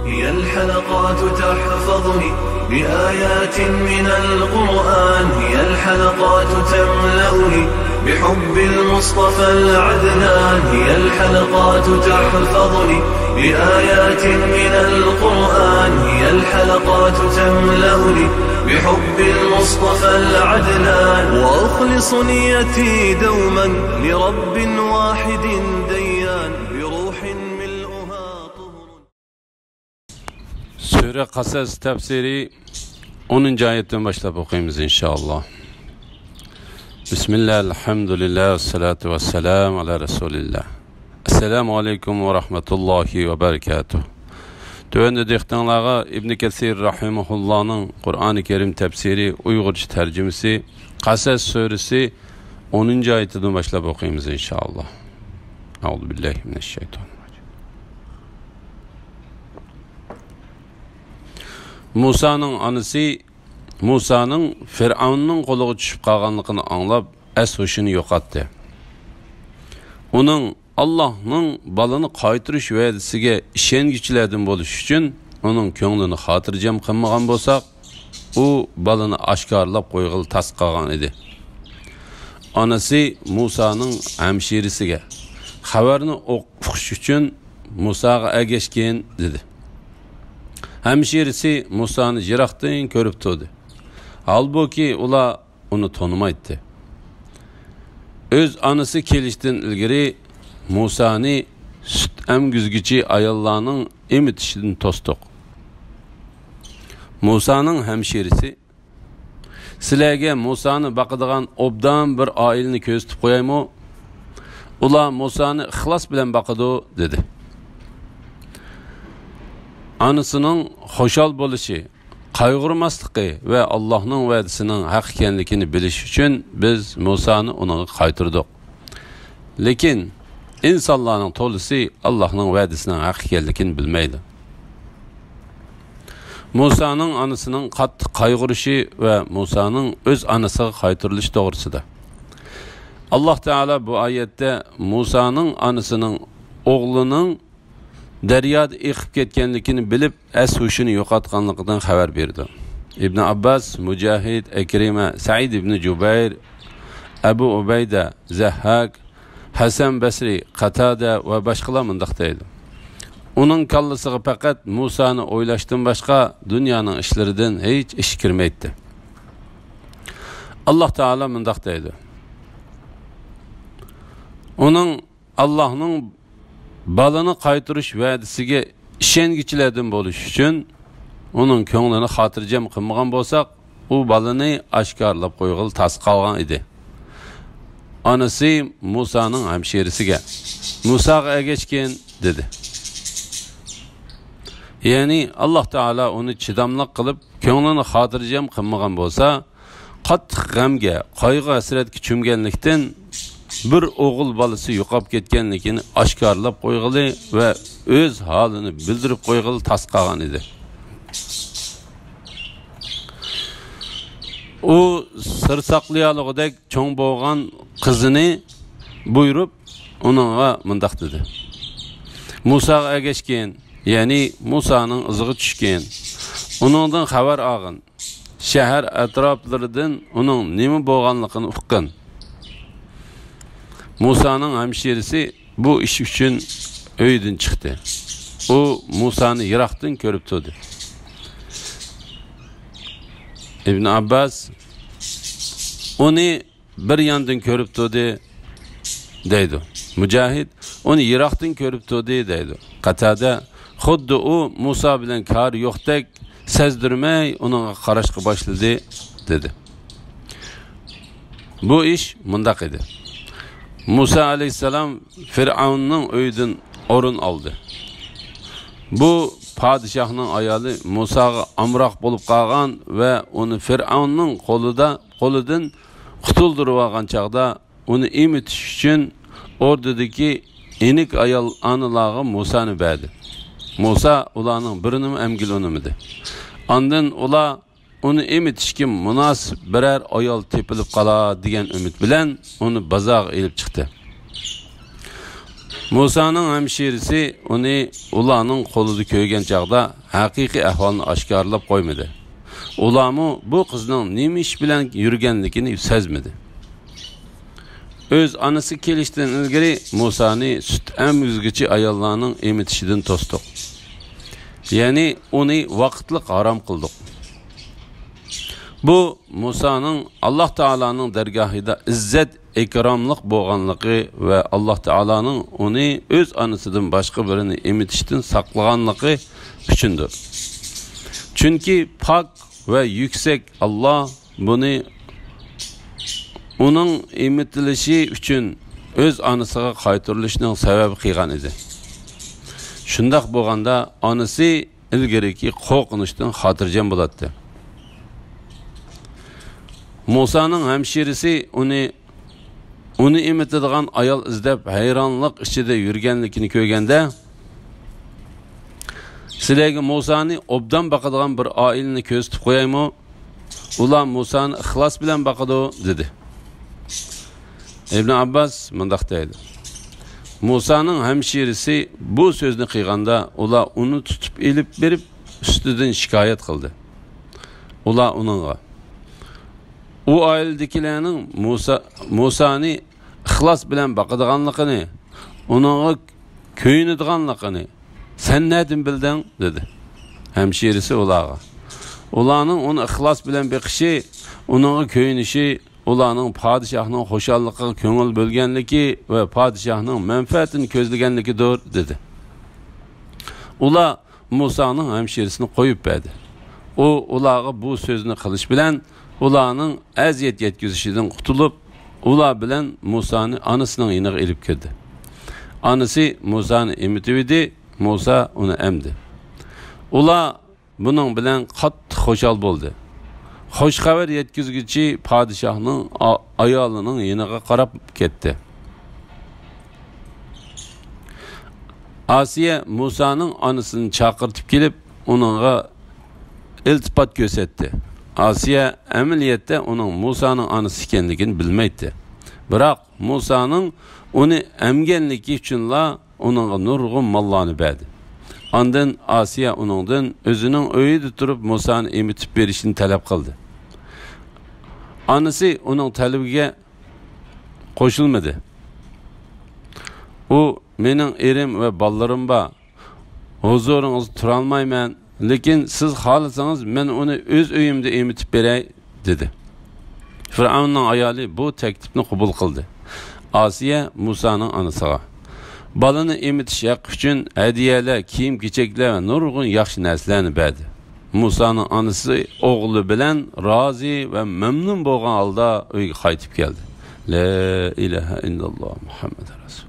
هي الحلقات تحفظني بآيات من القرآن، هي الحلقات تملأني بحب المصطفى العدنان، هي الحلقات تحفظني بآيات من القرآن، هي الحلقات تملأني بحب المصطفى العدنان، وأخلص نيتي دوما لرب واحد ديان بروح ملؤها طهر. Sure Kasas tefsiri 10. ayetten başlayıp okuyayımız inşallah. Bismillah, elhamdülillah, salatu vesselam ala Resulillah. Esselamu aleyküm ve rahmetullahi ve berekatuhu. Tövende dehtanlağa İbn Kesir rahimahullah'ın Kur'an-ı Kerim tefsiri Uygurca tercümesi Kasas suresi 10. ayetten başlayıp okuyayımız inşallah. Euzubillahimineşşeytanirracim. Musa'nın anısı Musa'nın Firavun'un koluğa düşüp kalganlıkını anlap es hoşunu yokattı. Onun Allah'ın balını kaytırış vədisiga işengüçlerden boluş üçün onun köңlünü hatırcam kılmagan bolsak, o balını aşkarlap koyğılı tas qalgan idi. Anası Musa'nın hemşirisiga xabarını uqış üçün Musa'ga ergeşken dedi. Hemşirisi Musa'nı jiraqdan körüp turdi. Halbuki ular onu tanımaydı. Öz anısı kelişten ilgiri Musa'nı süt emgüzgüçi ayollarının emitişini tostuk. Musa'nın hemşirisi sizlarga Musa'nı bakıdığan obdan bir ailini köztüp koyayım. Ular Musa'nı ixlas bilen bakıdı dedi. Anısının hoşal boluşu, kaygırmaslığı ve Allah'ın vədisinin haq ekenligini biliş üçün biz Musa'nı ona qaytırdık. Lekin insanların tolusu Allah'ın vədisinin haq ekenligini bilmeydi. Musa'nın anısının qattiq qaygırışı ve Musa'nın öz anısına qaytırılış doğrusudur. Allah Teala bu ayette Musa'nın anısının oğlunun deryada eqib ketganligini bilib es huşunu yo'qotganligidan xabar berdi. İbn Abbas, Mujahid, Ekrima, Sa'id ibn Jubayr, Abu Ubayda, Zahhak, Hasan Basri, Qatada ve başqalar mundaq deydi. Onun kallasiga faqat Musa'nı o'ylashdan başqa dunyoning ishlaridan hech ish kirmaydi. Allah Taala mundaq deydi. Onun Allah'ın balını qaytırış vədisiga işengüçlerden boluş üçün onun köңlünü hatırcam qılmagan bolsak, o balını aşkarlap koyğılı tas qalgan idi. Anısı Musa'nın hemşerisiga Musa'ga ergeçken dedi. Yani Allah Teala onu çidamlıq qılıp köңlünü hatırcam qılmagan bolsa, qattiq g'amga, qaygı hasratga cho'mganlikdan bir oğul balısı yo'qolib ketganligini aşkarlap qo'yg'ili ve öz halini bildirib qo'yg'ili tas qalgan edi. O sır saqlayaligidek cho'ng bo'lgan qizini buyurup onunla mundaq dedi. Musa'ga ergeçken, yani Musa'nın ızığı tushgan, onundan xabar olgin, shahar atroflaridan onun nima bo'lganligini uqqan. Musa'nın hemşirisi bu iş üçün öyden çıktı. O Musa'nı yıraqdan körüp turdi. İbn Abbas onu bir yandan körüp turdi deydi. Mujahid onu yıraqdan körüp turdi deydi. Qatada xuddi o Musa bilen kari yo'qdek sezdirmey onun qarashga başladı dedi. Bu iş mundaq idi. Musa aleyhisselam Firavun'un öyüdün orun aldı. Bu padişahın ayalı Musa'ga amraq bolup qalgan ve onu Firavun'un qoludan qutuldurup algan çağda onu imitiş üçün ordudaki enik ayal anılağı Musa'nı berdi. Musa ulanın birinin emgil onumidi. Andın ula onu emitişkim münasip birer ayal tepilip qala degan ümit bilen onu bazağa elip çıktı. Musa'nın hemşirisi onu ulanın qo'lida ko'ygan chaqda haqiqiy ahvolni oshkorlab qo'ymadi. Ulamı bu qizning nima ish bilan yurganligini sezmadi. Öz anası kelishdan ilgari Musa'ni sut emizgichi ayollarning emitishidan to'sdik. Ya'ni uni vaqtliq harom qildik. Bu Musa'nın Allah Teala'nın dergahida izzet ikromlik bo'lganligi va Alloh taolaning uni o'z onasidan boshqa birini emitishdan saqlaganligi uchundir. Chunki pok va yuksak Alloh buni uning emitilishi uchun o'z onasiga qaytarilishining sababi qilgan edi. Shundaq bo'lganda onasi ilgariki qo'rqinishdan xotirjam bo'ladi. Musa'nın hemşirisi onu emitadigan ayol izlab hayronlik ichida yurganligini ko'rganda sizlarga Musa'ni obdan boqadigan bir oilani ko'rsatib qo'yaymi? Ular Musa'ni ixlos bilan boqadi dedi. İbn Abbas mundaq deydi. Musa'nın hemşirisi bu so'zni qilganda ular uni tutib elib berib ustidan shikoyat qildi. Ular uningga u ailedekilerinin Musa'ni ixlos bilan boqadiganligini, uningga ko'yinadiganligini sen nereden bildin dedi. Hemşirisi ularga. Ularning uni ixlos bilan beqishi, uningga ko'yinishi, ularning padişahning xo'shalligiga ko'ngil bo'lganligi va padişahning manfaatini ko'zlaganligidir dedi. Ular Musa'ning hemşirisini qo'yib berdi. Ularga bu so'zni qilish bilan ularning aziyat yetkazishidan qutulib, ular bilan Musa'ni onasining yoniga elib kirdi. Onasi Musa'ni emitibdi, Musa uni emdi. Ular buning bilan qattiq xo'shal bo'ldi. Xo'sh xabar yetkazguchi padişahning ayolining yoniga qarab ketdi. Asiya Musa'ning onasini chaqirtib kelib, uningga iltifot ko'rsatdi. Asiya ameliyatda uning Musa'ning onasi ekanligini bilmaydi. Biroq Musa'ning uni emganligi uchunla uningga nurg'un mollarni berdi. Ondan Asiya uningdan o'zining uyida turib Musa'ni emitib berishini talab qildi. Onasi uning talabiga qo'shilmadi. U mening erim va bolalarim bor. Huzuringizda tura olmayman. Lekin siz xohlasangiz men uni o'z uyimda emitib beray dedi. Firavunning ayoli bu taklifni qabul qildi. Asiya Musa'ning onasiga balani emitish haqqi uchun hadiyalar, kiyim-kechaklar va nurg'un yaxshi narsalarni berdi. Musa'ning onasi o'g'li bilan rozi va mamnun bo'lgan holda uyga qaytib keldi. La ilaha illalloh Muhammad rasul.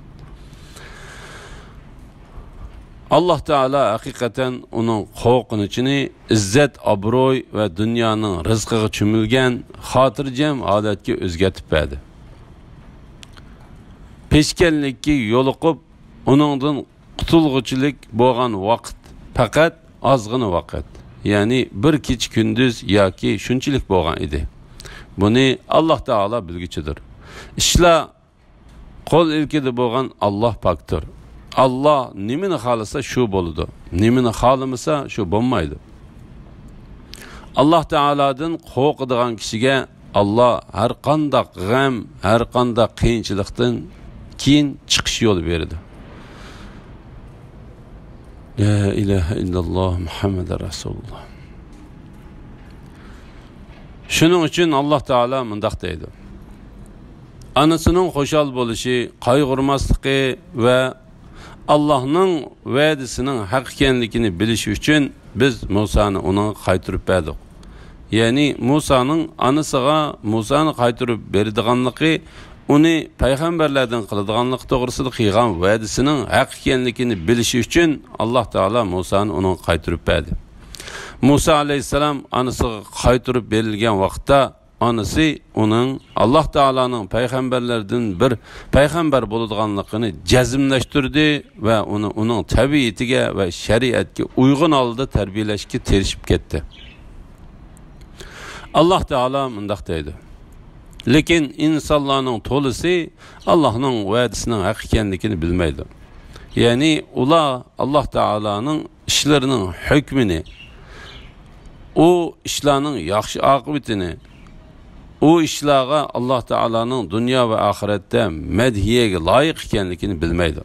Allah Teala hakikaten onun qo'rqinchini izzat, obro'y va dunyoning rizqiga cho'milgan xotirjam holatga o'zgartib berdi. Peshkanlikka yo'liqib, uningdan qutulg'uchilik bo'lgan vaqt faqat ozg'ina vaqt. Ya'ni bir kech kunduz yoki shunchalik bo'lgan edi. Buni Alloh Teala bilguchidir. Ishlar qo'l ilkida bo'lgan Alloh pokdir. Allah nimini xalasa şu boludu. Nimini xalamasa şu bo'lmaydi. Allah Teala'dan qo'rqadigan kishiga Allah har qanday g'am, har qanday qiyinchilikdan keyin chiqish yo'li berdi. La ilaha illalloh Muhammad rasululloh. Shuning uchun Alloh Teala mundaq deydi. Anasining xo'shal bo'lishi, qayg'urmasligi va Allah'ın vədisinin haq ekanligini bilish uchun biz Musa'ni ona qaytarib berdik. Ya'ni Musa'nın anasiga Musa'ni qaytarib berdiganligi uni payg'ambarlardan qiladiganlik to'g'risida qilgan va'dasining haq ekanligini bilish uchun Alloh taolo Musa'ni ona qaytarib berdi. Musa alayhissalom anasiga qaytarib berilgan vaqtda anası onun Allah Teala'nın peygamberlerden bir peygamber bo'ladiganligini jazmlashtirdi ve onu onun tabiatiga ve şeriatga uygun aldı tarbiyalashga tirishib ketdi. Allah Teala mundaq deydi. Lekin insonlarning to'lisi Allohning va'dasining haq ekanligini bilmaydi. ya'ni ular Alloh taolaning ishlarining hukmini, u ishlarning yaxshi oqibatini, u ishlarga Alloh taolaning dunyo va oxiratda madhiyaga loyiq ekanligini bilmaydi.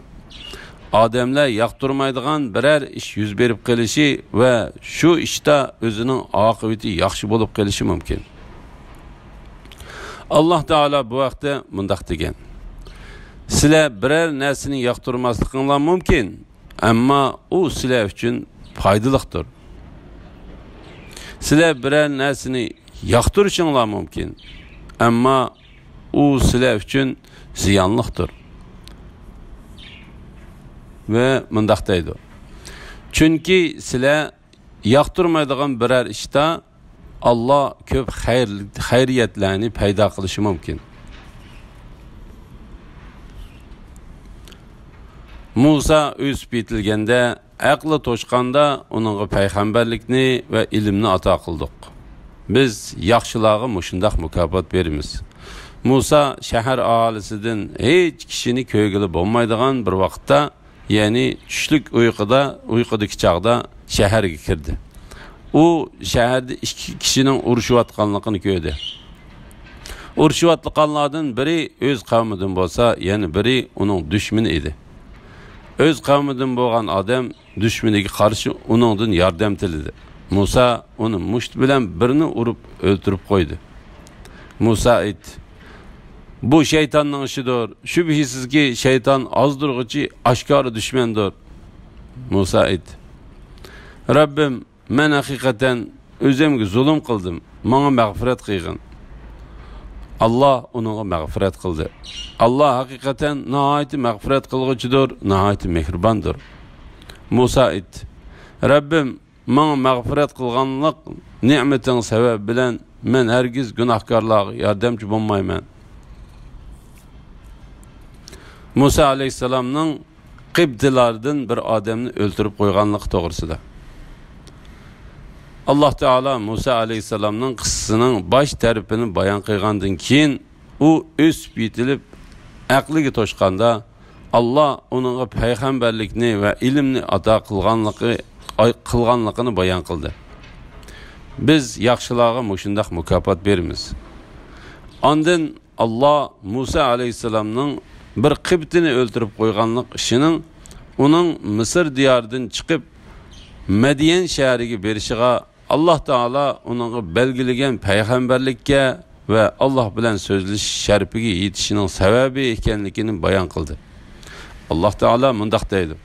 Odamlar yoqtirmaydigan biror ish yuz berib qolishi va shu ishda o'zining oqibati yaxshi bo'lib qolishi mumkin. Alloh taolo bu vaqtda mundaq degan: sizlar biror narsani yoqtirmasliginglar mumkin, ammo u sizlar uchun foydalidir. Sizlar biror narsani yoqtirishinglar mumkin, ammo u sizlar uchun ziyonlidir. Ve mundaq deydi: chunki sizlar yoqtirmaydigan biror ishda Allah ko'p xayriyatlarni paydo qilishi mumkin. Musa o'sib yetilganda, aqli to'shqanda uningga payg'ambarlikni va ilmni ato qildik. Biz yaxshilarga mushundaq mukofot beramiz. Musa shahar aholisidan hech kishini ko'ygili bo'lmaydigan bir vaqtda, ya'ni tushlik uyqudagi chaqda shaharga kirdi. U shaharda ikki kishining urushayotganligini ko'rdi. Urushayotganlardan biri o'z qavmidan bo'lsa, yana biri uning dushmani edi. O'z qavmidan bo'lgan odam dushmaniga qarshi uningdan yordam tiladi. Musa uni musht bilan birini urib o'ldirib qo'ydi. Musa aytdi: bu şeytanın işidir. Şübhisizki şeytan azdırgıcı aşkarı düşmandır. Musa aytdi: Rabbim, men hakikaten özümge zulüm kıldım. Bana mağfiret kıygın. Allah ona mağfiret kıldı. Allah hakikaten nihayet mağfiret kılgıcıdır, nihayet mehribandır. Musa aytdi: Rabbim, bana mağfiret kılganlık nimetin sebep bilen men hergiz günahkarlığa yardımcı bulmayman. Musa aleyhisselamның Qibdilardan bir adamni öldürüp qo'yganligi to'g'risida. Alloh taolo Musa aleyhisselamның qissasining bosh tarafini bayon qilgandan keyin u o'sib yetilib aqliga to'shqanda Allah uningga payg'ambarlikni va ilmni ato qilganligini bayon qildi. Biz yaxshilarga mushundaq mukofot beramiz. Ondan Allah Musa aleyhisselamның bir Qibtini öldürüp qo'yganlik ishining uning Misr diyoridan chiqib Madiyan shahriga berishiga Alloh taolo uningga belgilagan payg'ambarlikka va Alloh bilan so'zlashish sharpiga yetishining sababi ekanligini bayon qildi. Alloh taolo mundaq deydi: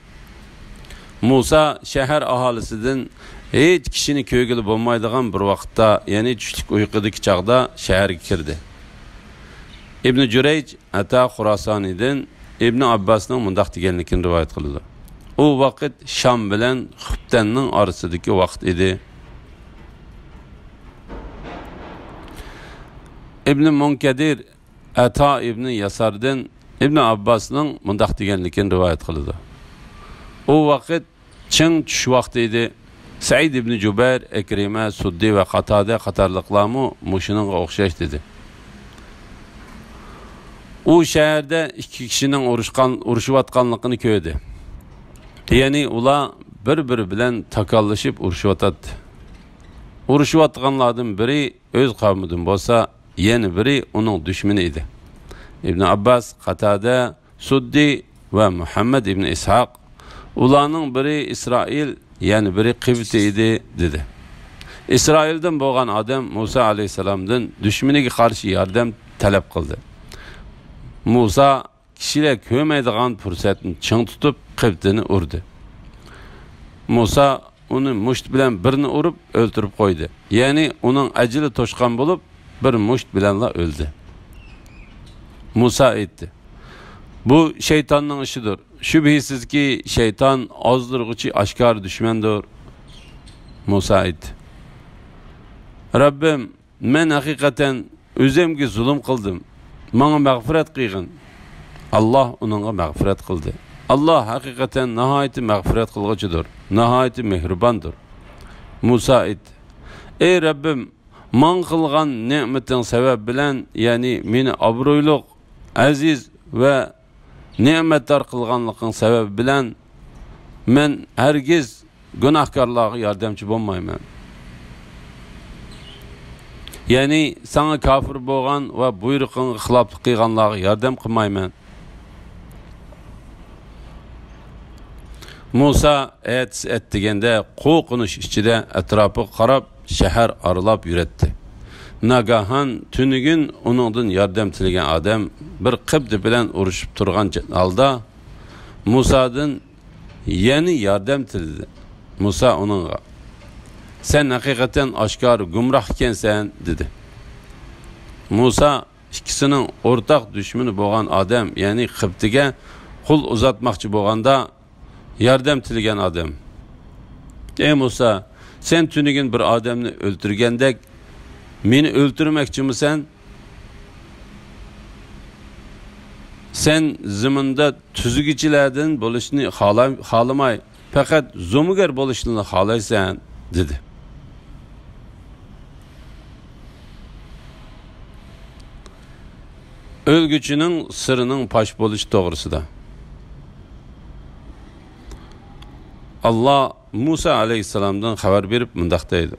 Musa shahar aholisidan hech kishini ko'ygili bo'lmaydigan bir vaqtda, ya'ni tushlik uyqudagi chaqda shaharga kirdi. İbn Jurayj Ata Xurasonidan İbn Abbasning mundaq deganligini rivoyat qildi. U vaqt Sham bilan Xubtanning orasidagi vaqt edi. İbn Munkadir Ata ibn Yasardan İbn Abbasning mundaq deganligini rivoyat qildi. U vaqt ching tush vaqti edi. Said ibn Jubayr, Ekrima, Suddi va Qatada qatorliqlarmi mushuninga o'xshash dedi. U shaharda ikki kishining urushyotganligini ko'rdi. Ya'ni ular bir-biri bilan takallashib urushyotadi. Urushyotganlardan biri o'z qavmidan bo'lsa, yana biri uning dushmani edi. İbn Abbas, Qatada, Suddi va Muhammad ibn Ishaq ularning biri İsrail, yani biri Qibti edi dedi. İsraildan bo'lgan odam Musa aleyhisselamdan dushmaniga qarshi yordam talab qildi. Musa kishilar ko'rmaydigan fursatni ching tutib Qibtini urdi. Musa uni musht bilan birini urib o'ldirib qo'ydi. Ya'ni uning ajali to'shqan bo'lib, bir musht bilanla o'ldi. Musa aytdi: bu şeytanning ishidir. Shubhisizki şeytan ozdirg'uchi oshkor dushmandir. Musa aytdi: Rabbim, men haqiqatan o'zimga zulm qildim. Bana mağfiret qilgin. Allah onunla mağfiret qildi. Allah hakikaten nihayeti mağfiret qilg'uchidir, nihayeti mehribandır. Musa aytdi: ey Rabbim, man qilgan ne'mating sabab bilan, ya'ni meni obro'li, aziz va ne'matlar qilganliging sababi bilan men hergiz günahkarlarga yordamchi bo'lmayman. Ya'ni sana kafir bo'lgan va buyruqing xiloflik qilganlarga yordam qilmayman. Musa etdiganda qo'rqinish ichida atrofiga qarab shahar aralab yuratdi. Nagahan tunugin uningdan yordam tilagan odam bir qibdi bilan urushib turgan holda Musadan yana yordam tiladi. Musa uningga sen haqiqatan oshkor gumroh ekansan dedi. Musa ikkisining o'rtaq dushmani bo'lgan odam, ya'ni qibtiga qo'l uzatmoqchi bo'lganda yordam tilagan odam. Ey Musa, sen tunugin bir odamni o'ldirgandek meni o'ldirmoqchimisan? Sen ziminda tuzgichilardan bo'lishni xohlamay, faqat zo'mugar bo'lishni xohlaysan dedi. O'lgüchining sirining pash bo'lishi to'g'risida Allah Musa aleyhisselamdan xabar berib mundaq deydi.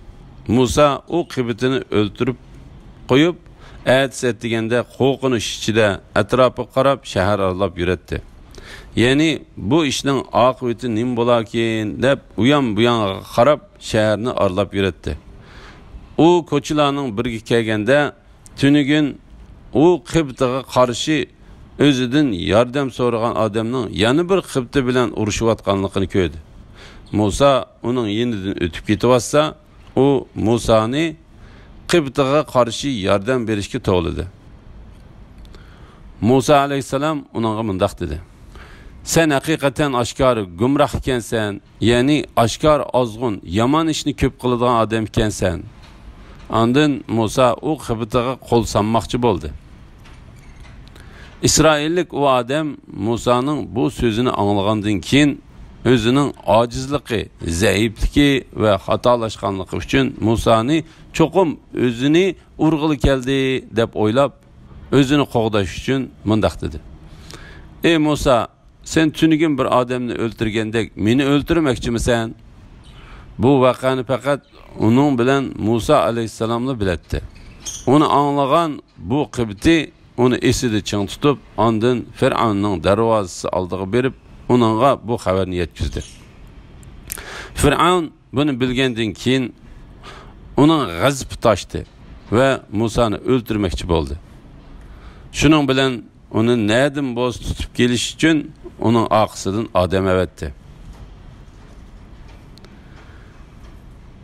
Musa o qibitini o'ltirib qo'yib, etdiganda qo'rqinish ichida atrofiga qarab shahar aralab yuratdi. Ya'ni bu ishning oqibati nim bo'larkin deb bu yoqqa qarab shaharni aralab yuratdi. U ko'chalarning biriga kelganda tunugin u qibtiga qarshi o'zidan yordam so'ragan odamning yana bir qibti bilan urushayotganligini ko'rdi. Musa uning yenidan o'tib ketyapsa, u Musani qibtiga qarshi yordam berishga to'g'ladi. Musa aleyhisselam uningga mundaq dedi. Sen haqiqatan oshkor gumroh ekansan, ya'ni oshkor ozg'un, yomon ishni ko'p qiladigan odam ekansan. Ondan Musa u qibtiga qo'l sanmoqchi bo'ldi. İsraillik o adam Musa'nın bu sözünü anlagandan keyin özünün acizligi, zayıfligi ve hatalaşkanlığı üçün Musa'ni çokum özünü urg'ili keldi deb o'ylab, özünü qo'g'dash üçün mundaq dedi. Ey Musa, sen tunugin bir odamni o'ldirgandek meni o'ldirmoqchimisan? Bu vaqani faqat uning bilan Musa aleyhisselamla biletdi. Onu anlagan bu qibti onu esidi çın tutup, ondan Fir'avnning darvozasi oldiga berib, onunğa bu xabarni yetkizdi. Fir'avn bunu bilgandan keyin uning g'azabi toshdi ve Musa'ni o'ldirmoqchi bo'ldi. Shuning bilan uni nadim bo'z tutib kelish uchun uning orqasidan odam avatdi.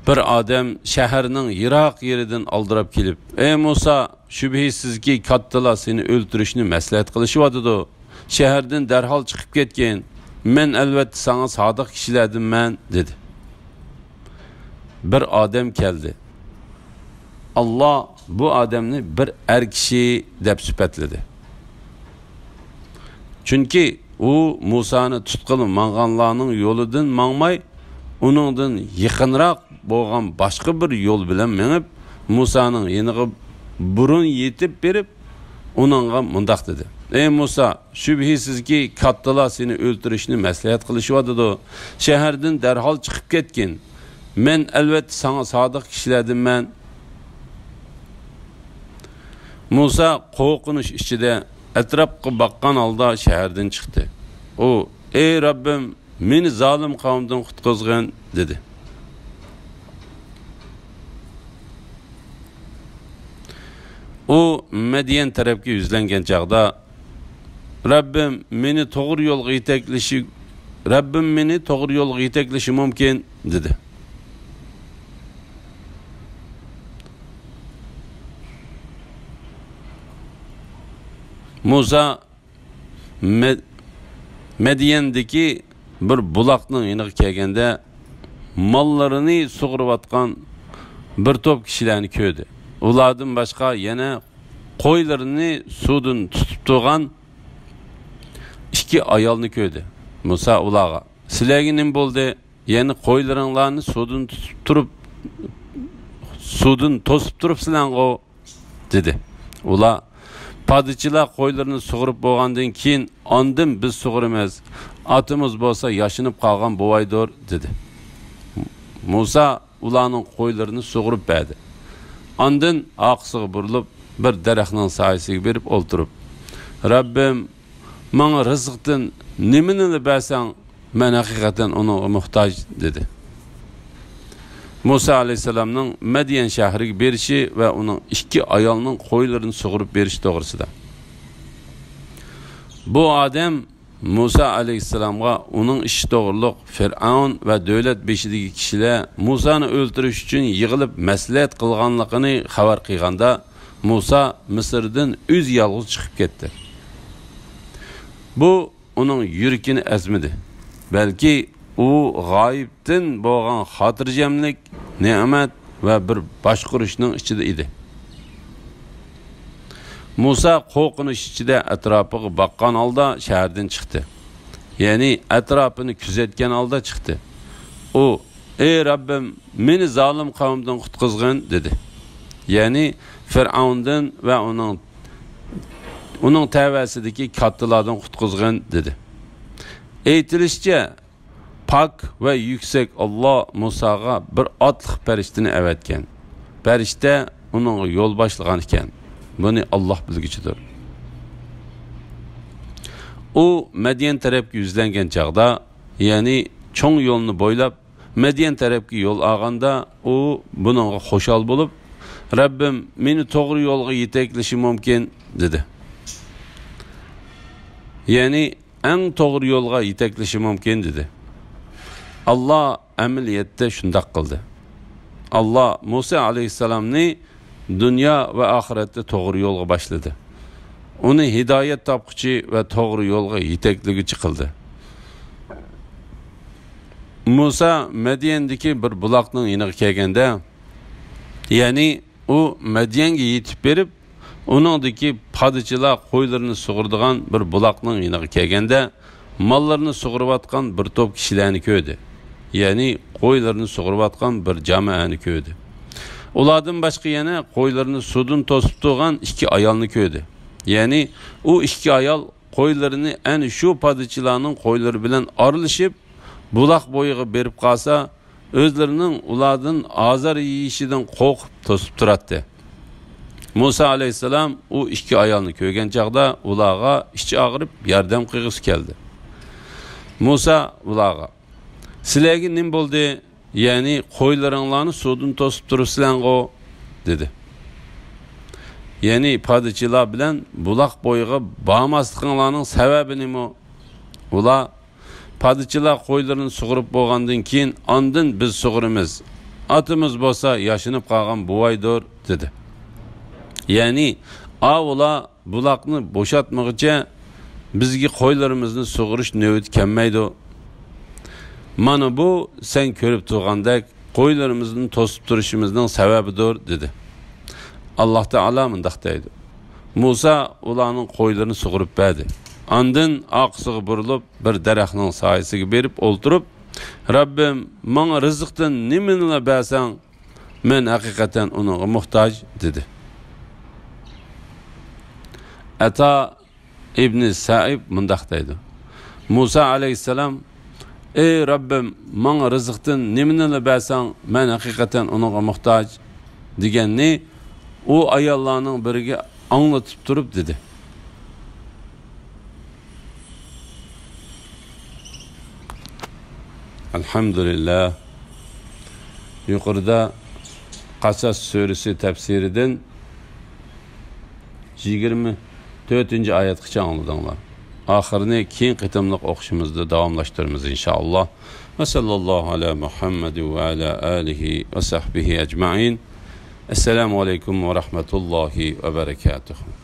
Bir odam shaharning yiroq yeridan oldirib kelib, ey Musa, shubhisizki kattalar seni o'ldirishni maslahat qilishyapti. Shahardan darhol chiqib ketgin. Men albatta sana sodiq kishilardanman dedi. Bir odam keldi. Allah bu odamni bir kishi deb sifatladi. Chunki u Musani tutqilib manganlarning yo'lidan mangmay, uningdan yaqinroq bo'lgan boshqa bir yo'l bilan menib Musa'nın yeniga burun yetib berib uningga mundaq dedi. Ey Musa, shubhisizki kattalar seni o'ldirishni maslahat qilishyapti. Shahardan darhol chiqib ketgin. Men albatta sana sodiq kishilardanman. Musa qo'rqinish ichida atrofga boqqan holda shahardan chiqdi. O, ey Rabbim, meni zolim qavmdan qutqizgin dedi. O Medyen tarafga yuzlangan chaqda Rabbim meni to'g'ri yo'lga yetaklashi mumkin dedi. Musa Medyendeki bir buloqning yeniga kelganda mollarini sug'urayotgan bir to'p kishilarni ko'rdi. Ulardan başqa yana qo'ylarini suvdan tutib turgan ikki ayolni ko'rdi. Musa ularga, "Sizlarga nima bo'ldi? Yani qo'ylaringlarni suvdan to'sib turibsizlar-ku" dedi. Ular, "Padişalar qo'ylarini sug'urib bo'lgandan keyin andın biz sug'urimiz, atımız bo'lsa yashinib qolgan bo'vaydir dedi. Musa ularning qo'ylarini sug'urib berdi. Andın aqsiga burilib bir daraxtning soyasiga berib o'ltirib, Rabbim, menga rizqdan nimani bersang, men haqiqatan ona muhtoj dedi. Musa aleyhisselamның Madiyan shahriga berishi va uning ikki ayolning qo'ylarini sug'urib berishi to'g'risida. Bu odam Musa aleyhisselamga uning ishi to'g'riliq Fir'avn va davlat beshidagi kishilar Musani o'ldirish uchun yig'ilib maslahat qilganligini xabar qilganda, Musa Misrdan o'z yolg'iz chiqib ketdi. Bu uning yurakini azmidi. Balki u g'oyibdan bo'lgan xotirjamlik, ne'mat va bir boshqarishning ichida edi. Musa qo'rqinish ichida atrofiga boqqan holda shahardan chiqdi. Ya'ni atrofini kuzatgan holda chiqdi. U, "Ey Rabbim, meni zolim qavmdan qutqizgin" dedi. Ya'ni Fir'avndan va uning tavasidagi kattalardan qutqizgin dedi. Aytilishicha, pak va yuksak Allah Musaga bir otliq farishtani avatgan. Farishta uning yo'l boshlagan ekan. Buni Allah bilgichidir. U Madiyan tarafga yuzlangan chaqda, ya'ni cho'ng yo'lni bo'ylab Madiyan tarafga yo'l olganda, u buningga xo'shal bo'lib, "Rabbim, meni to'g'ri yo'lga yetaklashi mumkin" dedi. Ya'ni eng to'g'ri yo'lga yetaklashi mumkin dedi. Allah amaliyotda shunday qildi. Allah Musa aleyhisselamni dünya ve ahirette to'g'ri yo'lga boshladi. Uni hidoyat topquchi va to'g'ri yo'lga yetaklovchi qildi. Musa Madiyandagi bir buloqning yoniga kelganda, ya'ni u Madiyanga yetib berib, uningdagi podsholar qo'ylarini sug'uradigan bir buloqning yoniga kelganda, mollarini sug'urayotgan bir to'p kishilarni ko'rdi. Ya'ni qo'ylarini sug'urayotgan bir jamoani ko'rdi. Ulardan başqa yana qo'ylarini suvdan to'sib turgan ikki ayolni ko'rdi. Ya'ni u ikki ayol qo'ylarini ana shu podsholarning qo'ylari bilan aralashib, buloq bo'yiga berib qolsa, o'zlarining ulardan azar yeyishidan qo'rqib to'sib turadi. Musa aleyhisselam u ikki ayolni ko'rgan chaqda ularga ichi og'rib yordam qilg'isi keldi. Musa ularga, "Sizlarga nim bo'ldi? Ya'ni qo'ylaringlarni suvdan to'sib turibsizlar-ku" dedi. Ya'ni podsholar bilan buloq bo'yiga bormasliklaringlarning sababi nima? Ular podsholar qo'ylarini sug'urib bo'lgandan keyin andin biz sug'urimiz. Atimiz bo'lsa yashinib qolgan bo'vaydir dedi. Ya'ni ular buloqni bo'shatmoqcha bizga qo'ylarimizni sug'urish navbati kelmaydi. Mana bu sen ko'rib turgandek qo'ylarimizni to'sib turishimizning sababidir dedi. Allah Teala mundaq deydi. Musa ularning qo'ylarini sug'urib berdi. Andin aqsiga burilib bir daraxtning soyasiga berib o'ltirib, "Rabbim, menga rizqdan nimani bersang, men haqiqatan unga muhtoj" dedi. Ata ibn Sa'ib mundaq deydi. Musa aleyhisselam, "Ey Rabbim, menga rizqdan nimani bersang, men haqiqatan unga muhtoj" deganni u ayollarning biriga anglatib turib dedi. Elhamdülillah. Yuqorida Qasas suresi tafsiridan 24. oyatgacha angladinglar. Oxirini keyin qitimliq o'qishimizda davomlashtiramiz inshaalloh. Va sallallohu ala Muhammad va ala alihi va sahbihi ajma'in. Assalomu alaykum va rahmatullohi va barakatuh.